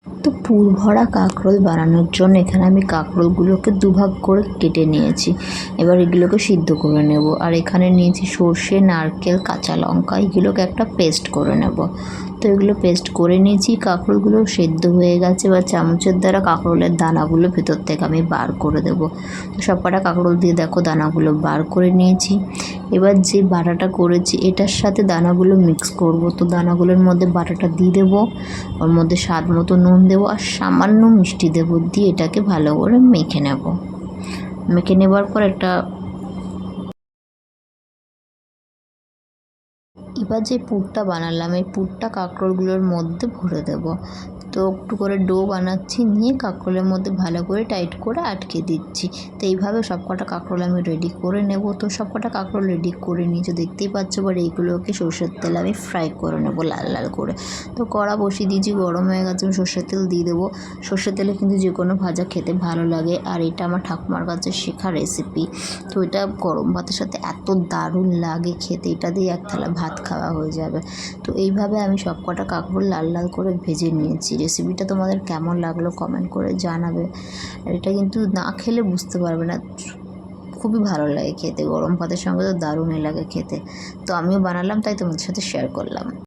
তো পুর ভরা কাঁকরোল বানানোর জন্য এখানে আমি কাঁকরোলগুলোকে দুভাগ করে কেটে নিয়েছি। এবার এগুলোকে সিদ্ধ করে নেব। আর এখানে নিয়েছি সর্ষে, নারকেল, কাঁচা লঙ্কা, এগুলোকে একটা পেস্ট করে নেব। তো এগুলো পেস্ট করে নিয়েছি। কাঁকরোলগুলো সেদ্ধ হয়ে গেছে। এবার চামচের দ্বারা কাঁকরোলের দানাগুলো ভেতর থেকে আমি বার করে দেব। তো সব কটা কাঁকরোল দিয়ে দেখো দানাগুলো বার করে নিয়েছি। এবার যে বাটাটা করেছি এটার সাথে দানাগুলো মিক্স করব। তো দানাগুলোর মধ্যে বাটাটা দিয়ে দেবো, ওর মধ্যে স্বাদ মতো নুন দেবো আর সামান্য মিষ্টি দেবো, দিয়ে এটাকে ভালো করে মেখে নেব। মেখে নেবার পর এবার যে পুরটা বানালাম এই পুরটা কাঁকরোলগুলোর মধ্যে ভরে দেব। তো একটু করে ডো বানাচ্ছি, নিয়ে কাঁকরোলের মধ্যে ভালো করে টাইট করে আটকে দিচ্ছি। তো এইভাবে সব কটা কাঁকরোল আমি রেডি করে নেব। তো সব কটা কাঁকরোল রেডি করে নিয়েছি, দেখতেই পাচ্ছ। এবার এইগুলোকে সর্ষের তেল আমি ফ্রাই করে নেব লাল লাল করে। তো কড়া বসিয়ে দিয়েছি, গরম হয়ে গেছে, আমি সর্ষের তেল দিয়ে দেবো। সর্ষের তেলে কিন্তু যে কোনো ভাজা খেতে ভালো লাগে, আর এটা আমার ঠাকুমার কাছে শেখা রেসিপি। তো এটা গরম ভাতের সাথে এত দারুণ লাগে খেতে, এটা দিয়ে এক থালা ভাত খাওয়া হয়ে যাবে। তো এইভাবে আমি সব কটা কাঁকরোল লাল লাল করে ভেজে নিয়েছি। রেসিপিটা তোমাদের কেমন লাগলো কমেন্ট করে জানাবে। আর এটা কিন্তু না খেলে বুঝতে পারবে না, খুবই ভালো লাগে খেতে। গরম ভাতের সঙ্গে তো দারুণই লাগে খেতে। তো আমিও বানালাম, তাই তোমাদের সাথে শেয়ার করলাম।